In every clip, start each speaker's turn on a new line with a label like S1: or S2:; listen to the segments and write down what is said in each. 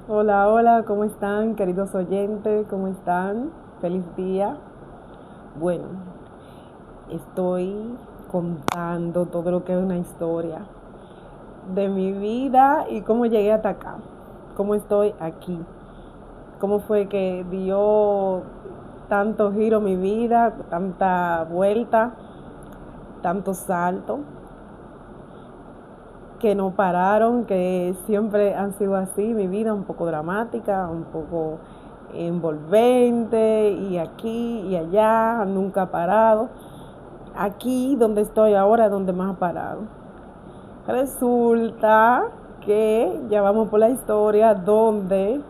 S1: Hola, hola, ¿cómo están, queridos oyentes? ¿Cómo están? Feliz día. Bueno, estoy contando todo lo que es una historia de mi vida y cómo llegué hasta acá, cómo estoy aquí, cómo fue que dio tanto giro mi vida, tanta vuelta, tanto salto, que no pararon, que siempre han sido así, mi vida un poco dramática, un poco envolvente, y aquí y allá, nunca ha parado. Aquí donde estoy ahora, donde más ha parado. Resulta que ya vamos por la historia donde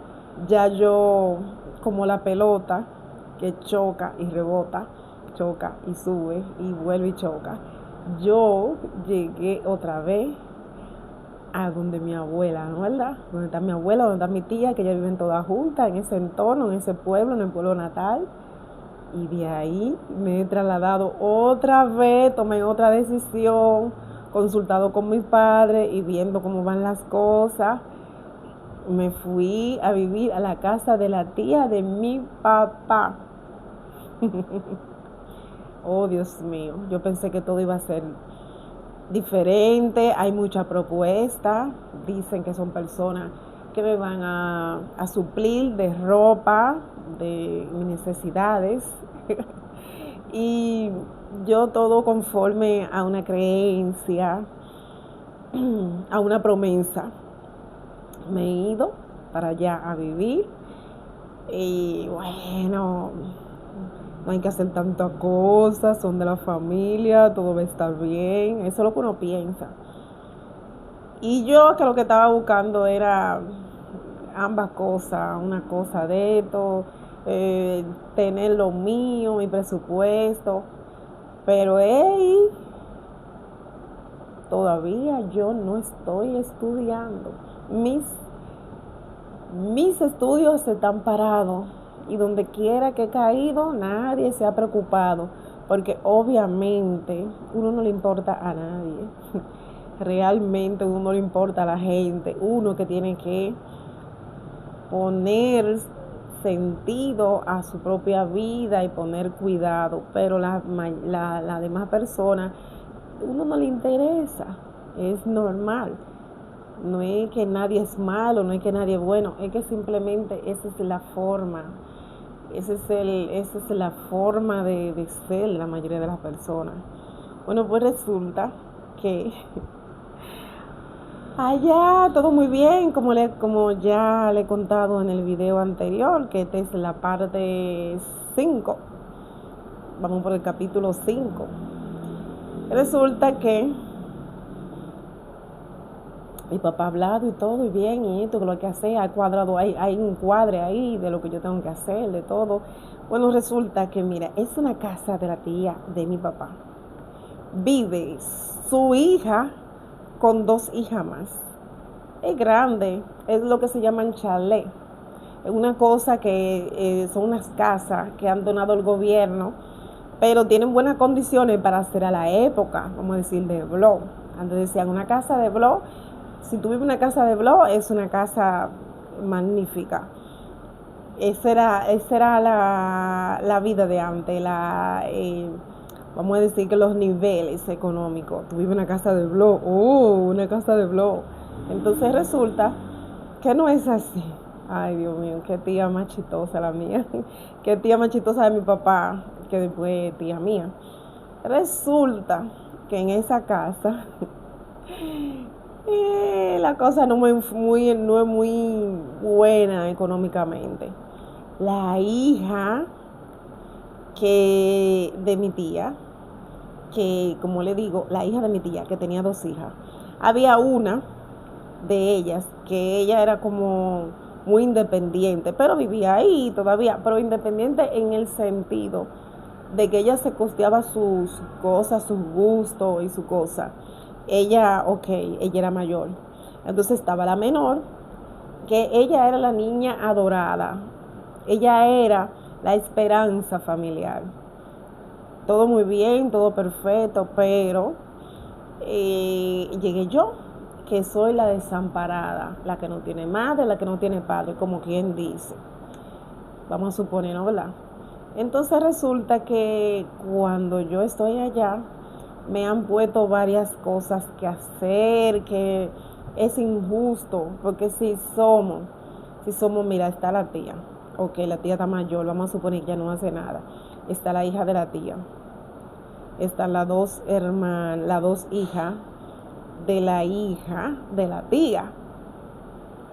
S1: ya yo, como la pelota, que choca y rebota, choca y sube y vuelve y choca, yo llegué otra vez a donde mi abuela, ¿no? ¿Verdad? Donde está mi abuela, donde está mi tía, que ellas viven todas juntas, en ese entorno, en ese pueblo, en el pueblo natal. Y de ahí me he trasladado otra vez, tomé otra decisión, consultado con mi padre y viendo cómo van las cosas. Me fui a vivir a la casa de la tía de mi papá. Oh, Dios mío, yo pensé que todo iba a ser diferente, hay mucha propuesta, dicen que son personas que me van a suplir de ropa, de mis necesidades, y yo todo conforme a una creencia, a una promesa, me he ido para allá a vivir y bueno, no hay que hacer tantas cosas, son de la familia, todo va a estar bien, eso es lo que uno piensa. Y yo que lo que estaba buscando era ambas cosas, una cosa de esto, tener lo mío, mi presupuesto, pero hey, todavía yo no estoy estudiando. Mis, mis estudios se están parados y donde quiera que he caído nadie se ha preocupado porque obviamente uno no le importa a nadie. Realmente uno no le importa a la gente, uno que tiene que poner sentido a su propia vida y poner cuidado, pero la demás persona, uno no le interesa, es normal. No es que nadie es malo, no es que nadie es bueno, es que simplemente esa es la forma, esa es la forma de ser la mayoría de las personas. Bueno, pues resulta que allá todo muy bien, como ya le he contado en el video anterior, que esta es la parte 5. Vamos por el capítulo 5. Resulta que mi papá ha hablado y todo, y bien, y esto, que lo hay que hacer, hay cuadrado, hay un cuadre ahí de lo que yo tengo que hacer, de todo. Bueno, resulta que, mira, es una casa de la tía de mi papá. Vive su hija con dos hijas más. Es grande, es lo que se llaman chalet. Es una cosa que son unas casas que han donado el gobierno, pero tienen buenas condiciones para hacer a la época, vamos a decir, de blog. Antes decían una casa de blog. Si tú vives en una casa de blog, es una casa magnífica. Esa era la vida de antes, vamos a decir que los niveles económicos. Tú vives en una casa de blog, una casa de blog. Entonces resulta que no es así. Ay, Dios mío, qué tía más chistosa la mía. Qué tía más chistosa de mi papá, que después tía mía. Resulta que en esa casa la cosa no es muy buena económicamente. La hija que de mi tía, que como le digo, la hija de mi tía, que tenía dos hijas, había una de ellas que ella era como muy independiente, pero vivía ahí todavía, pero independiente en el sentido de que ella se costeaba sus cosas, sus gustos y su cosa. Ella, ok, ella era mayor. Entonces estaba la menor, que ella era la niña adorada. Ella era la esperanza familiar. Todo muy bien, todo perfecto, pero llegué yo. que soy la desamparada, la que no tiene madre, la que no tiene padre, como quien dice. Vamos a suponer, ¿no? ¿Verdad? Entonces resulta que cuando yo estoy allá, me han puesto varias cosas que hacer, que es injusto, porque si somos, mira, está la tía, ok, la tía está mayor, vamos a suponer que ya no hace nada, está la hija de la tía, están las dos hermanas, las dos hijas de la hija de la tía,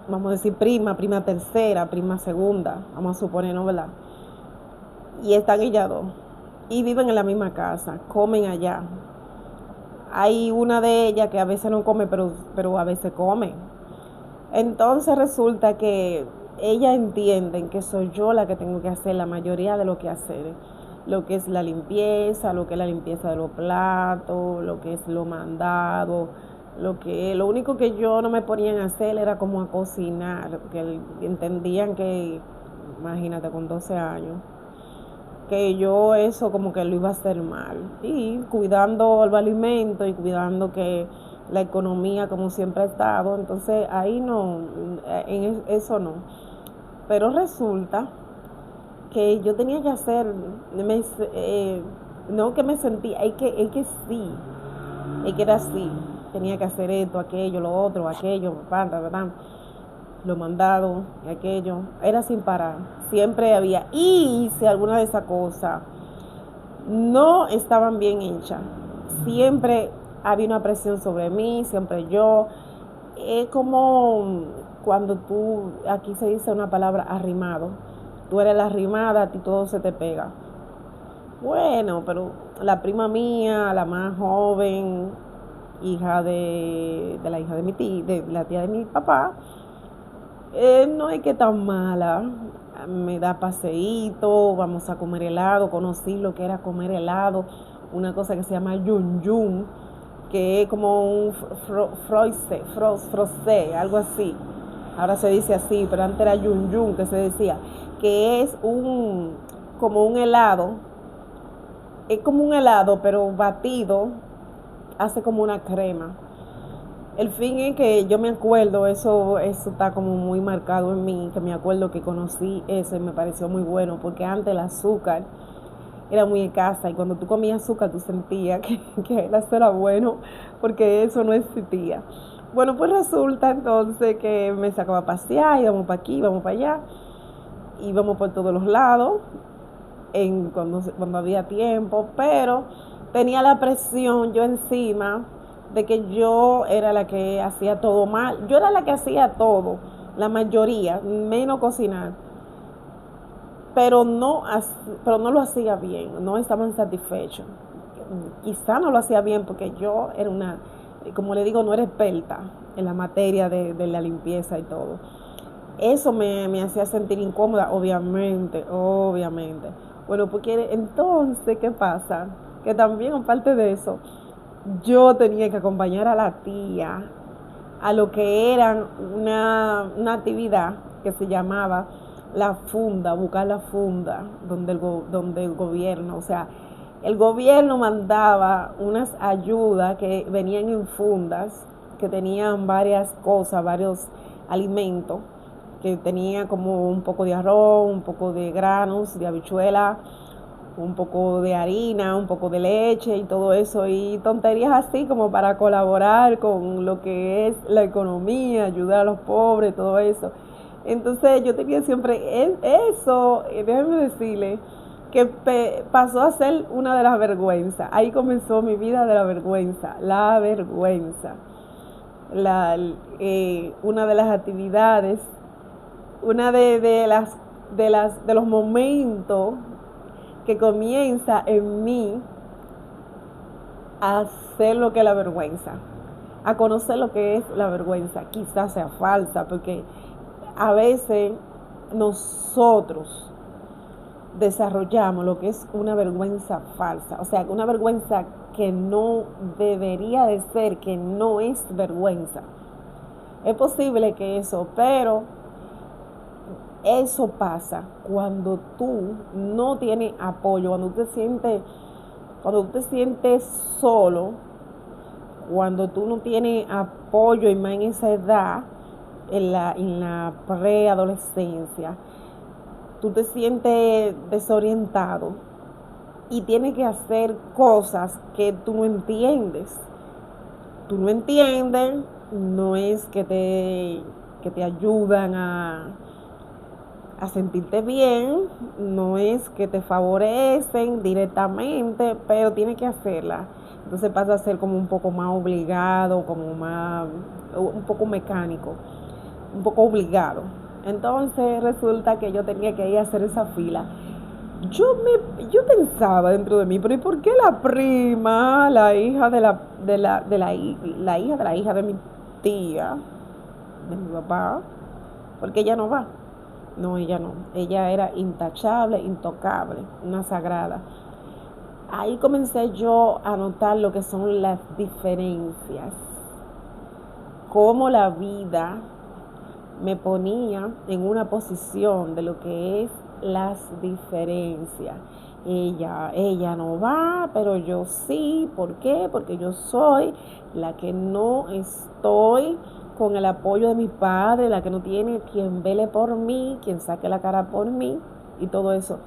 S1: vamos a decir prima, prima tercera, prima segunda, vamos a suponer, ¿no? ¿Verdad? Y están ellas dos, y viven en la misma casa, comen allá. Hay una de ellas que a veces no come, pero a veces come. Entonces resulta que ellas entienden que soy yo la que tengo que hacer la mayoría de lo que hacer. Lo que es la limpieza, lo que es la limpieza de los platos, lo que es lo mandado, lo único que yo no me ponían a hacer era como a cocinar, porque entendían que, imagínate, con 12 años, que yo eso como que lo iba a hacer mal. Y cuidando el alimento y cuidando que la economía como siempre ha estado, entonces ahí no, en eso no. Pero resulta que yo tenía que hacer, no que me sentía, es que sí, es que era así, tenía que hacer esto, aquello, lo otro, aquello, lo mandado, aquello, era sin parar, siempre había, y si alguna de esas cosas no estaban bien hechas, siempre había una presión sobre mí, siempre yo, es como cuando tú, aquí se dice una palabra arrimado, tú eres la arrimada, a ti todo se te pega. Bueno, pero la prima mía, la más joven, hija de la hija de mi tía, de la tía de mi papá, no es que tan mala, me da paseíto, vamos a comer helado, conocí lo que era comer helado, una cosa que se llama yun yun, que es como un frosé, algo así. Ahora se dice así, pero antes era yun yun que se decía, que es como un helado, es como un helado, pero batido, hace como una crema. El fin es que yo me acuerdo, eso está como muy marcado en mí, que me acuerdo que conocí eso y me pareció muy bueno, porque antes el azúcar era muy escasa y cuando tú comías azúcar tú sentías que eso era bueno, porque eso no existía. Bueno, pues resulta entonces que me sacaba a pasear, íbamos para aquí, íbamos para allá, íbamos por todos los lados, cuando había tiempo, pero tenía la presión yo encima de que yo era la que hacía todo mal. Yo era la que hacía todo, la mayoría, menos cocinar. Pero no lo hacía bien, no estaban satisfechos. Quizá no lo hacía bien porque yo era como le digo, no era experta en la materia de la limpieza y todo. Eso me hacía sentir incómoda, obviamente. Bueno, porque entonces, ¿qué pasa? Que también, aparte de eso, yo tenía que acompañar a la tía a lo que era una actividad que se llamaba la funda, buscar la funda donde el gobierno, o sea, el gobierno mandaba unas ayudas que venían en fundas, que tenían varias cosas, varios alimentos, que tenía como un poco de arroz, un poco de granos, de habichuela, un poco de harina, un poco de leche y todo eso, y tonterías así como para colaborar con lo que es la economía, ayudar a los pobres, todo eso. Entonces yo tenía siempre eso, déjenme decirle, que pasó a ser una de las vergüenzas. Ahí comenzó mi vida de la vergüenza. Una de las actividades, una de los momentos que comienza en mí a hacer lo que es la vergüenza, a conocer lo que es la vergüenza. Quizás sea falsa, porque a veces nosotros desarrollamos lo que es una vergüenza falsa, o sea, una vergüenza que no debería de ser, que no es vergüenza. Es posible que eso, pero eso pasa cuando tú no tienes apoyo, cuando tú te sientes solo, cuando tú no tienes apoyo y más en esa edad, en la preadolescencia, tú te sientes desorientado y tienes que hacer cosas que tú no entiendes. Tú no entiendes, no es que te ayudan a sentirte bien, no es que te favorecen directamente, pero tienes que hacerla. Entonces pasa a ser como un poco más obligado, como más, un poco mecánico, un poco obligado. Entonces resulta que yo tenía que ir a hacer esa fila. Yo pensaba dentro de mí, pero ¿y por qué la prima, la hija la hija de la hija de mi tía, de mi papá, porque ella no va? No, ella no. Ella era intachable, intocable, una sagrada. Ahí comencé yo a notar lo que son las diferencias, cómo la vida me ponía en una posición de lo que es las diferencias. Ella no va, pero yo sí. ¿Por qué? Porque yo soy la que no estoy con el apoyo de mi padre, la que no tiene quien vele por mí, quien saque la cara por mí y todo eso.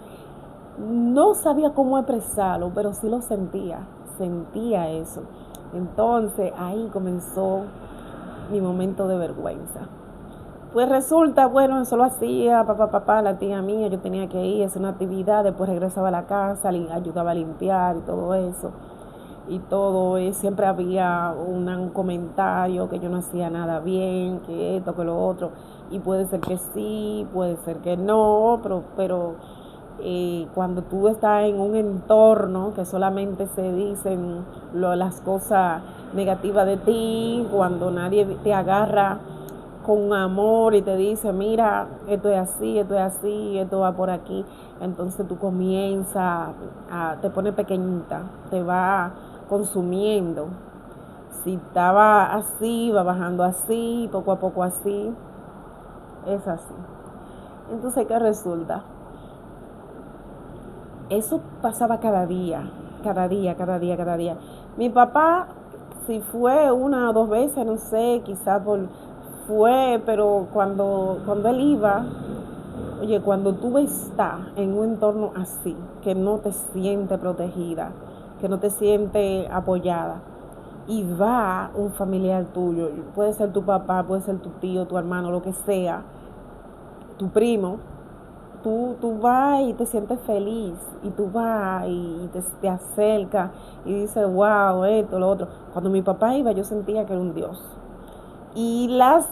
S1: No sabía cómo expresarlo, pero sí lo sentía eso. Entonces ahí comenzó mi momento de vergüenza. Pues resulta, bueno, eso lo hacía papá, la tía mía, yo tenía que ir, hacer una actividad, después regresaba a la casa, ayudaba a limpiar y todo eso. Y todo, siempre había un comentario que yo no hacía nada bien, que esto, que lo otro. Y puede ser que sí, puede ser que no, pero cuando tú estás en un entorno que solamente se dicen las cosas negativas de ti, cuando nadie te agarra con amor y te dice, mira, esto es así, esto va por aquí, entonces tú comienzas te pone pequeñita, te va consumiendo. Si estaba así, va bajando así, poco a poco así, es así. Entonces, ¿qué resulta? Eso pasaba cada día. Mi papá, si fue una o dos veces, no sé, quizás pero cuando él iba, oye, cuando tú estás en un entorno así, que no te sientes protegida, que no te sientes apoyada, y va un familiar tuyo, puede ser tu papá, puede ser tu tío, tu hermano, lo que sea, tu primo, tú vas y te sientes feliz, y tú vas y te acercas y dices, wow, esto, lo otro. Cuando mi papá iba, yo sentía que era un Dios. Y las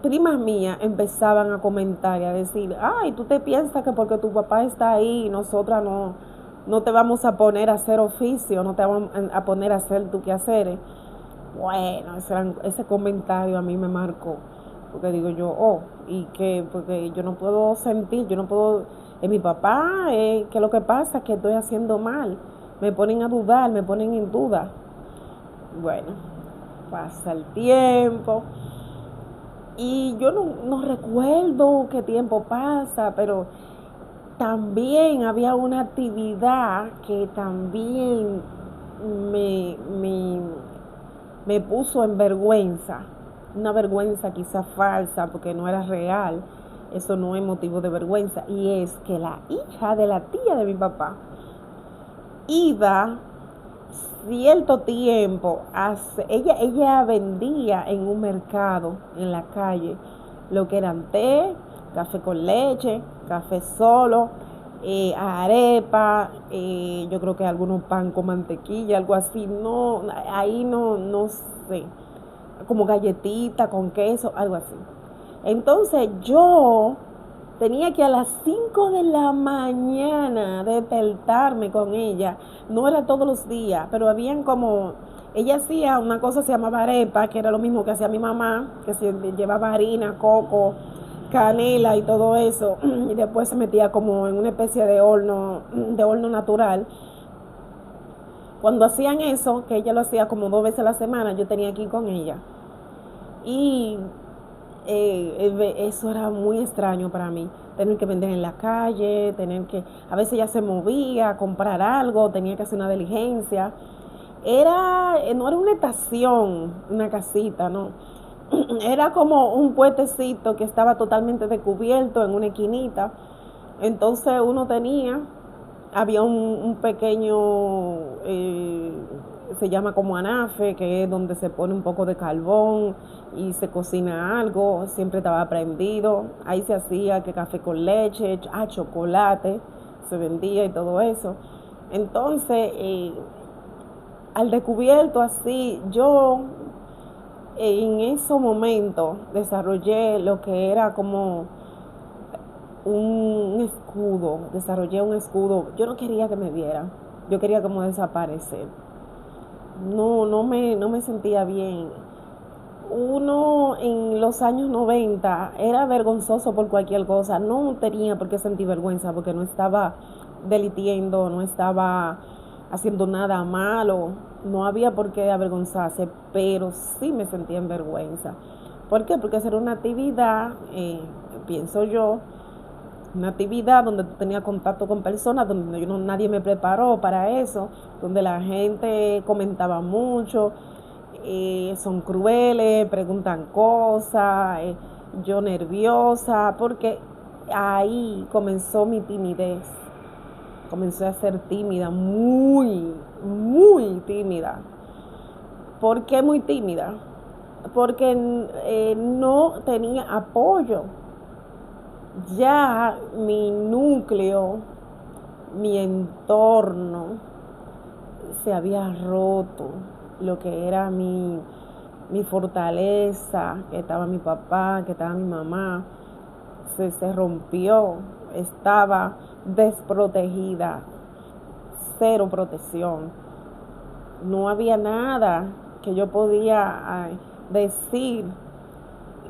S1: primas mías empezaban a comentar y a decir, ay, tú te piensas que porque tu papá está ahí, nosotras no te vamos a poner a hacer oficio, no te vamos a poner a hacer tu quehaceres. Bueno, ese comentario a mí me marcó, porque digo yo, y que, porque yo no puedo sentir, yo no puedo, mi papá, que lo que pasa es que estoy haciendo mal, me ponen a dudar, me ponen en duda. Bueno, pasa el tiempo, y yo no recuerdo qué tiempo pasa, pero también había una actividad que también me, me, me puso en vergüenza. Una vergüenza quizá falsa porque no era real. Eso no es motivo de vergüenza. Y es que la hija de la tía de mi papá iba cierto tiempo, ella vendía en un mercado en la calle lo que eran té, café con leche, café solo, arepa, yo creo que algunos pan con mantequilla, algo así, no, ahí no sé, como galletita con queso, algo así. Entonces yo tenía que a las 5 de la mañana despertarme con ella. No era todos los días, pero habían como, ella hacía una cosa que se llamaba arepa, que era lo mismo que hacía mi mamá, que se llevaba harina, coco, canela y todo eso, y después se metía como en una especie de horno natural. Cuando hacían eso, que ella lo hacía como 2 veces a la semana, yo tenía que ir con ella. Y eso era muy extraño para mí, tener que vender en la calle, a veces ya se movía a comprar algo, tenía que hacer una diligencia, no era una estación, una casita, no. Era como un puentecito que estaba totalmente descubierto en una esquinita. Entonces había un pequeño, se llama como anafe, que es donde se pone un poco de carbón y se cocina algo, siempre estaba prendido. Ahí se hacía que café con leche, chocolate, se vendía y todo eso. Entonces, al descubierto así, yo en ese momento desarrollé lo que era como un escudo, desarrollé un escudo. Yo no quería que me vieran, yo quería como desaparecer. No me sentía bien. Uno en los años 90 era vergonzoso por cualquier cosa, no tenía por qué sentir vergüenza porque no estaba delitiendo, no estaba haciendo nada malo, no había por qué avergonzarse, pero sí me sentía en vergüenza. ¿Por qué? Porque era una actividad, pienso yo, una actividad donde tú tenías contacto con personas, donde nadie me preparó para eso, donde la gente comentaba mucho, son crueles, preguntan cosas, yo nerviosa, porque ahí comenzó mi timidez. Comencé a ser tímida, muy, muy tímida. ¿Por qué muy tímida? Porque no tenía apoyo. Ya mi núcleo, mi entorno se había roto, lo que era mi fortaleza, que estaba mi papá, que estaba mi mamá, se rompió, estaba desprotegida, cero protección. No había nada que yo podía decir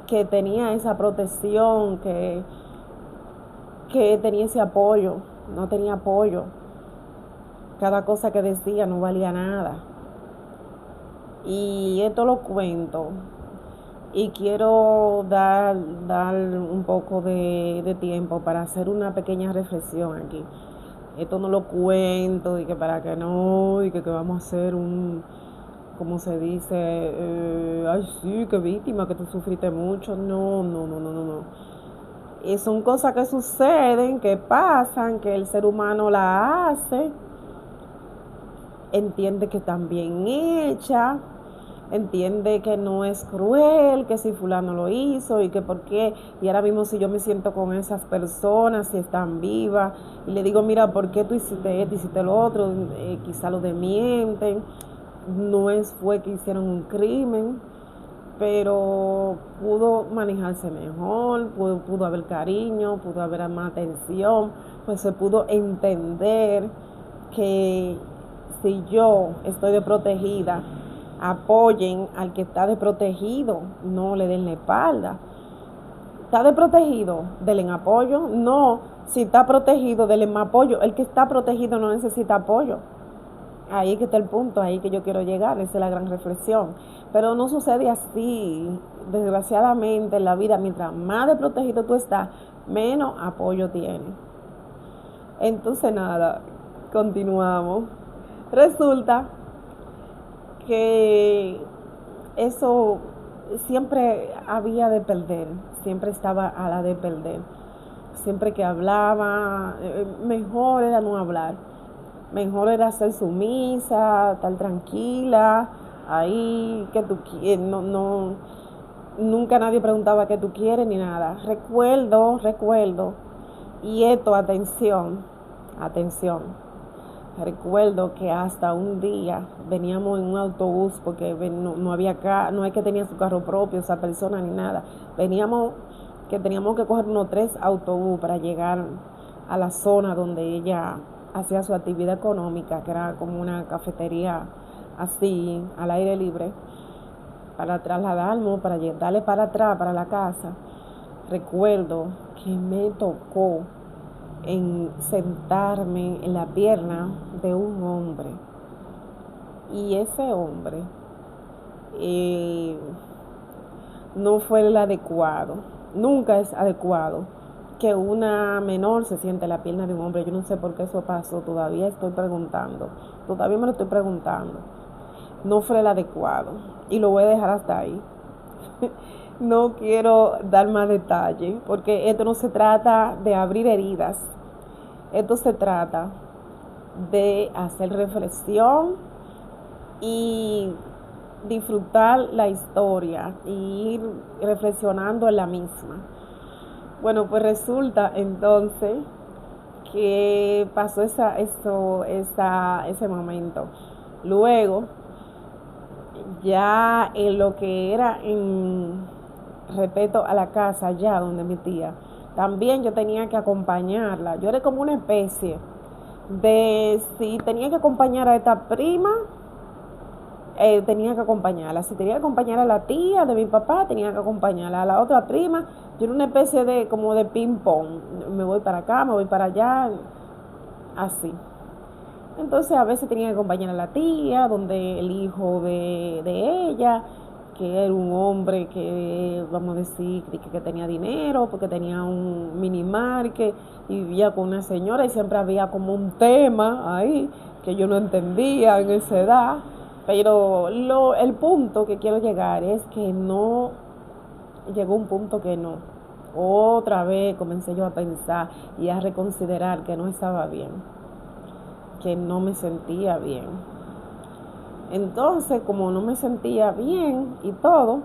S1: que tenía esa protección, que tenía ese apoyo. No tenía apoyo. Cada cosa que decía no valía nada. Y esto lo cuento y quiero dar un poco de tiempo para hacer una pequeña reflexión aquí. Esto no lo cuento y que para que no, y que vamos a hacer como se dice, ay sí, qué víctima, que tú sufriste mucho. No, no, no, no, no, no. Y son cosas que suceden, que pasan, que el ser humano la hace, entiende que están bien hechas, entiende que no es cruel, que si fulano lo hizo y que por qué, y ahora mismo si yo me siento con esas personas, si están vivas, y le digo, mira, ¿por qué tú hiciste esto, hiciste lo otro? Quizá lo desmienten, fue que hicieron un crimen, pero pudo manejarse mejor, pudo haber cariño, pudo haber más atención, pues se pudo entender que si yo estoy desprotegida, apoyen al que está desprotegido, no le den la espalda. ¿Está desprotegido? Denle apoyo. No, si está protegido, denle más apoyo. El que está protegido no necesita apoyo. Ahí que está el punto, ahí que yo quiero llegar, esa es la gran reflexión. Pero no sucede así. Desgraciadamente en la vida, mientras más desprotegido tú estás, menos apoyo tienes. Entonces nada, continuamos. Resulta que eso siempre había de perder, siempre estaba a la de perder. Siempre que hablaba, mejor era no hablar, mejor era ser sumisa, estar tranquila, ahí que tú quieres, no, nunca nadie preguntaba qué tú quieres ni nada. Recuerdo, y esto, atención. Recuerdo que hasta un día veníamos en un autobús porque no había no es que tenía su carro propio esa persona ni nada. Veníamos que teníamos que coger unos 3 autobuses para llegar a la zona donde ella hacía su actividad económica, que era como una cafetería así al aire libre, para trasladarnos, para darle para atrás, para la casa. Recuerdo que me tocó en sentarme en la pierna de un hombre, y ese hombre no fue el adecuado. Nunca es adecuado que una menor se siente en la pierna de un hombre. Yo no sé por qué eso pasó, todavía me lo estoy preguntando. no fue el adecuado. Y lo voy a dejar hasta ahí. No quiero dar más detalle, porque esto no se trata de abrir heridas. Esto se trata de hacer reflexión y disfrutar la historia y ir reflexionando en la misma. Bueno, pues resulta entonces que pasó ese momento. Luego, ya en lo que era en respeto a la casa, allá donde mi tía, también yo tenía que acompañarla. Yo era como una especie de si tenía que acompañar a esta prima, tenía que acompañarla. Si tenía que acompañar a la tía de mi papá, tenía que acompañarla. A la otra prima, yo era una especie de como de ping pong. Me voy para acá, me voy para allá, así. Entonces a veces tenía que acompañar a la tía, donde el hijo de ella, que era un hombre que, vamos a decir, que tenía dinero, porque tenía un mini market y vivía con una señora y siempre había como un tema ahí que yo no entendía en esa edad. Pero el punto que quiero llegar es que no, llegó un punto que no. Otra vez comencé yo a pensar y a reconsiderar que no estaba bien, que no me sentía bien. Entonces, como no me sentía bien y todo,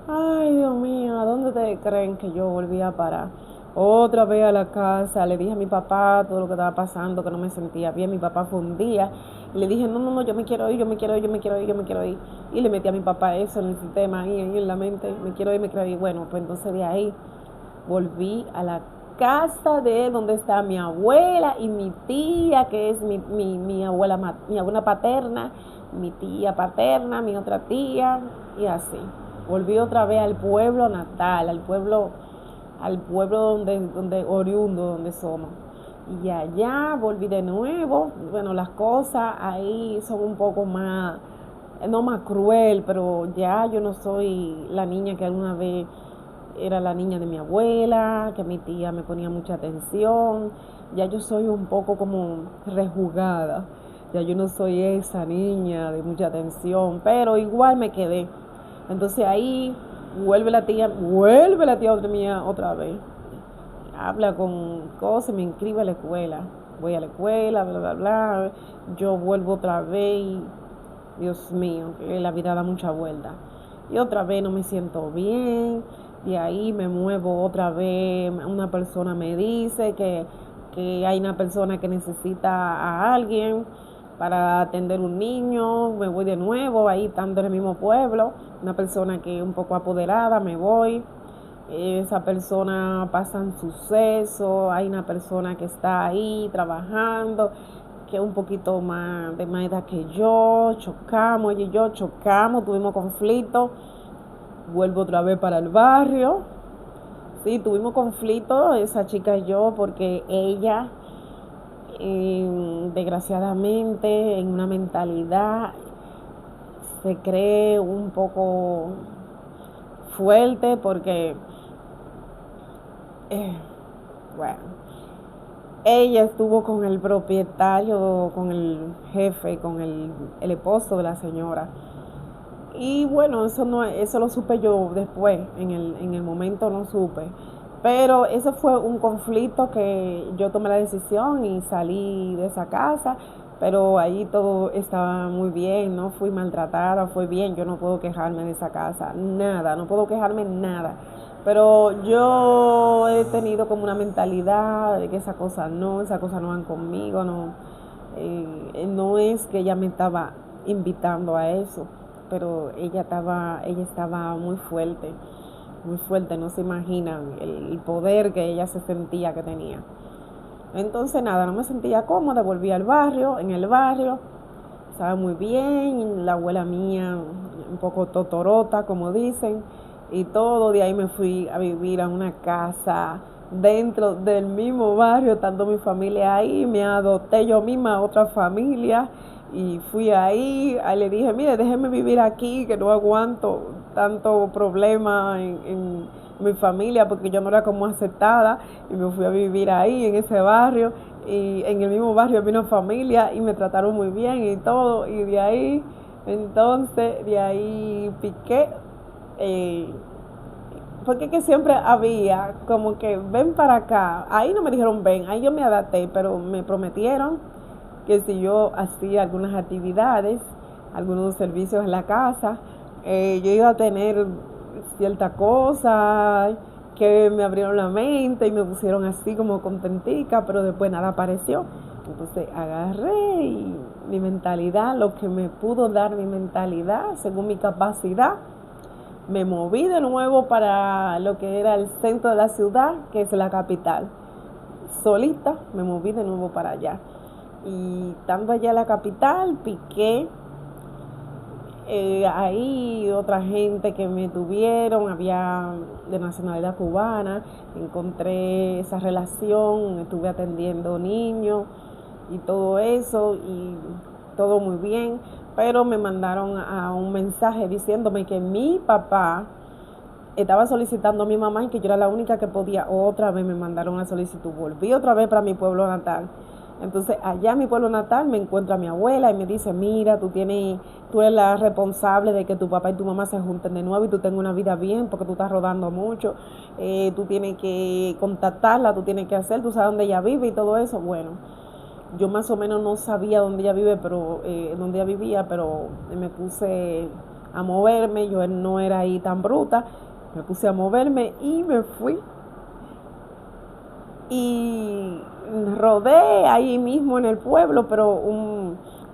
S1: ay Dios mío, ¿a dónde te creen que yo volví a parar? Otra vez a la casa, le dije a mi papá todo lo que estaba pasando, que no me sentía bien. Mi papá fue un día y le dije, no, yo me quiero ir, yo me quiero ir, yo me quiero ir, yo me quiero ir. Y le metí a mi papá eso en el sistema, ahí en la mente, me quiero ir, me quiero ir. Bueno, pues entonces de ahí volví a la casa de donde está mi abuela y mi tía, que es mi abuela paterna, mi tía paterna, mi otra tía, y así. Volví otra vez al pueblo natal, al pueblo donde oriundo, donde somos. Y allá volví de nuevo. Bueno, las cosas ahí son un poco más, no más cruel, pero ya yo no soy la niña que alguna vez era la niña de mi abuela, que mi tía me ponía mucha atención. Ya yo soy un poco como rejugada. Ya yo no soy esa niña de mucha atención, pero igual me quedé. Entonces ahí vuelve la tía otra mía otra vez. Habla con cosas, me inscribe a la escuela. Voy a la escuela, bla, bla, bla. Yo vuelvo otra vez y, Dios mío, que la vida da mucha vuelta. Y otra vez no me siento bien. De ahí me muevo otra vez. Una persona me dice que hay una persona que necesita a alguien para atender un niño. Me voy de nuevo, ahí estando en el mismo pueblo. Una persona que es un poco apoderada, me voy. Esa persona pasan sucesos, hay una persona que está ahí trabajando, que es un poquito más de más edad que yo, chocamos, ella y yo chocamos, tuvimos conflicto, vuelvo otra vez para el barrio, sí, tuvimos conflicto, esa chica y yo, porque ella, desgraciadamente, en una mentalidad, se cree un poco fuerte, porque bueno, ella estuvo con el propietario, con el jefe, con el esposo de la señora. Y bueno, eso lo supe yo después, en el momento no supe. Pero eso fue un conflicto que yo tomé la decisión y salí de esa casa, pero ahí todo estaba muy bien, no fui maltratada, fue bien, yo no puedo quejarme de esa casa, nada, no puedo quejarme nada. Pero yo he tenido como una mentalidad de que esas cosas no van conmigo, no, no es que ella me estaba invitando a eso, pero ella estaba muy fuerte, no se imaginan el poder que ella se sentía que tenía. Entonces nada, no me sentía cómoda, volví al barrio, en el barrio, estaba muy bien, la abuela mía un poco totorota, como dicen, y todo. De ahí me fui a vivir a una casa dentro del mismo barrio, estando mi familia ahí, me adopté yo misma a otra familia y fui ahí le dije, mire, déjeme vivir aquí, que no aguanto tanto problema en mi familia, porque yo no era como aceptada, y me fui a vivir ahí, en ese barrio, y en el mismo barrio vino familia y me trataron muy bien y todo, y de ahí Entonces, de ahí piqué. eh, Porque que siempre había como que ven para acá. Ahí no me dijeron ven, ahí yo me adapté, pero me prometieron que si yo hacía algunas actividades, algunos servicios en la casa, yo iba a tener cierta cosa, que me abrieron la mente y me pusieron así como contentica, pero después nada apareció. Entonces agarré y mi mentalidad, lo que me pudo dar mi mentalidad, según mi capacidad, me moví de nuevo para lo que era el centro de la ciudad, que es la capital. Solita me moví de nuevo para allá. Y estando allá en la capital, piqué. Ahí otra gente que me tuvieron, había de nacionalidad cubana, encontré esa relación, estuve atendiendo niños y todo eso, y todo muy bien, pero me mandaron a un mensaje diciéndome que mi papá estaba solicitando a mi mamá y que yo era la única que podía. Otra vez me mandaron una solicitud, volví otra vez para mi pueblo natal. Entonces allá en mi pueblo natal me encuentro a mi abuela y me dice, mira, tú eres la responsable de que tu papá y tu mamá se junten de nuevo y tú tengas una vida bien porque tú estás rodando mucho, tú tienes que contactarla, tú tienes que hacer, tú sabes dónde ella vive y todo eso. Bueno, yo más o menos no sabía dónde ella vive, pero dónde ella vivía, pero me puse a moverme, yo no era ahí tan bruta, me puse a moverme y me fui y rodé ahí mismo en el pueblo, pero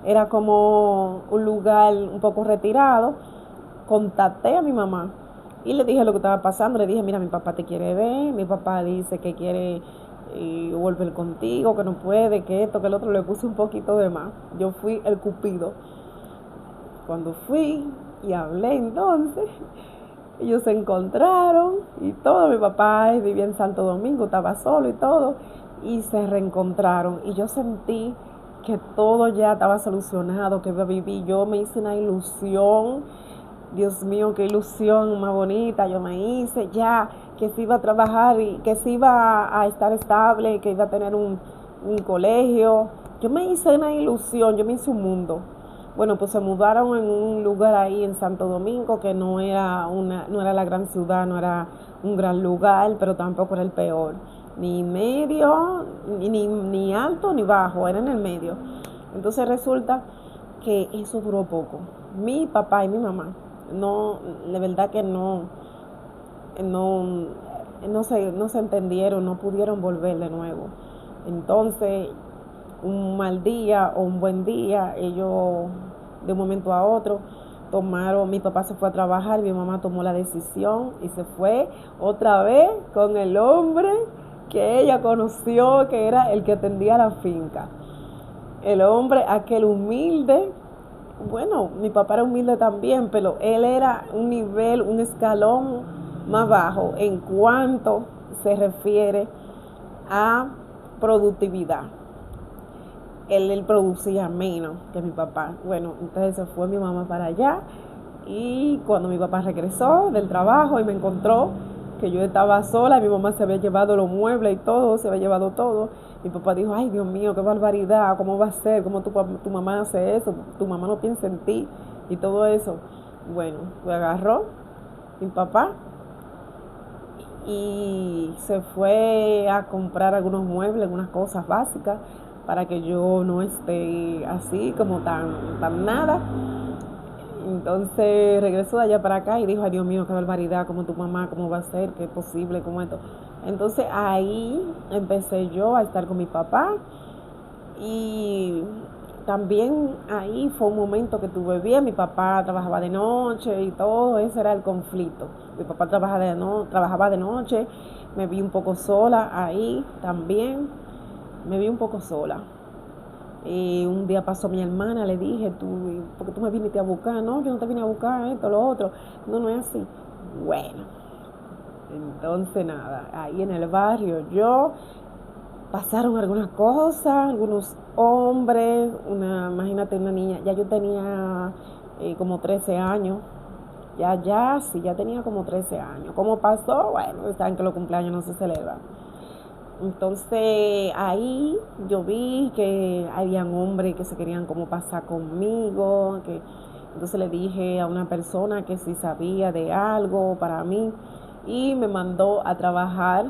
S1: era como un lugar un poco retirado. Contacté a mi mamá y le dije lo que estaba pasando. Le dije, mira, mi papá te quiere ver, mi papá dice que quiere volver contigo, que no puede, que esto, que el otro. Le puse un poquito de más. Yo fui el cupido. Cuando fui y hablé entonces, ellos se encontraron y todo. Mi papá vivía en Santo Domingo, estaba solo y todo, y se reencontraron. Y yo sentí que todo ya estaba solucionado, que iba a vivir. Yo me hice una ilusión. Dios mío, qué ilusión más bonita yo me hice ya, que se iba a trabajar y que se iba a estar estable, que iba a tener un colegio. Yo me hice una ilusión, yo me hice un mundo. Bueno, pues se mudaron en un lugar ahí en Santo Domingo que no era la gran ciudad, no era un gran lugar, pero tampoco era el peor. Ni medio, ni alto ni bajo, era en el medio. Entonces resulta que eso duró poco. Mi papá y mi mamá, no, de verdad que no, no se entendieron, no pudieron volver de nuevo. Entonces, un mal día o un buen día, ellos de un momento a otro tomaron, mi papá se fue a trabajar, mi mamá tomó la decisión y se fue otra vez con el hombre que ella conoció, que era el que atendía la finca. El hombre, aquel humilde, bueno, mi papá era humilde también, pero él era un nivel, un escalón más bajo en cuanto se refiere a productividad. Él producía menos que mi papá. Bueno, entonces se fue mi mamá para allá y cuando mi papá regresó del trabajo y me encontró que yo estaba sola, mi mamá se había llevado los muebles y todo, se había llevado todo. Mi papá dijo, ay Dios mío, qué barbaridad, ¿cómo va a ser? ¿Cómo tu mamá hace eso? Tu mamá no piensa en ti y todo eso. Bueno, me agarró mi papá y se fue a comprar algunos muebles, algunas cosas básicas para que yo no esté así como tan nada. Entonces regresó de allá para acá y dijo, ay Dios mío, qué barbaridad, como tu mamá, cómo va a ser, qué es posible, cómo esto. Entonces ahí empecé yo a estar con mi papá y también ahí fue un momento que tuve bien. Mi papá trabajaba de noche y todo, ese era el conflicto. Mi papá trabajaba de noche, me vi un poco sola ahí también, me vi un poco sola. Y un día pasó mi hermana, le dije, ¿por qué tú me viniste a buscar? No, yo no te vine a buscar esto, lo otro. No, no es así. Bueno, entonces nada, ahí en el barrio pasaron algunas cosas, algunos hombres, imagínate una niña, ya yo tenía como 13 años, sí, ya tenía como 13 años. ¿Cómo pasó? Bueno, saben que los cumpleaños no se celebran. Entonces ahí yo vi que habían hombres que se querían como pasar conmigo, Entonces le dije a una persona que si sabía de algo para mí y me mandó a trabajar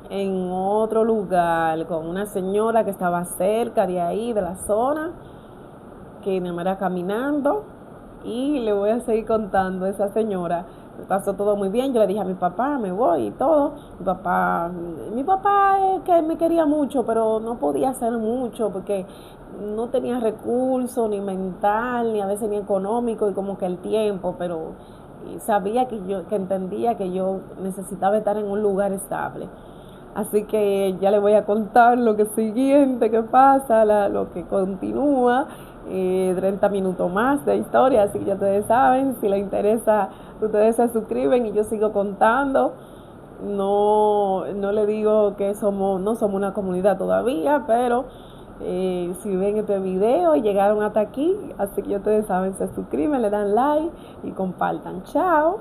S1: en otro lugar con una señora que estaba cerca de ahí, de la zona, que me era caminando. Y le voy a seguir contando a esa señora. Pasó todo muy bien. Yo le dije a mi papá, me voy y todo. Mi papá es que me quería mucho, pero no podía hacer mucho porque no tenía recursos, ni mental, ni a veces ni económico, y como que el tiempo, pero sabía que entendía que yo necesitaba estar en un lugar estable. Así que ya le voy a contar lo que siguiente que pasa, lo que continúa, 30 minutos más de historia, así que ya ustedes saben, si les interesa, ustedes se suscriben y yo sigo contando. No le digo que no somos una comunidad todavía, pero si ven este video y llegaron hasta aquí, así que ya ustedes saben, se suscriben, le dan like y compartan. Chao.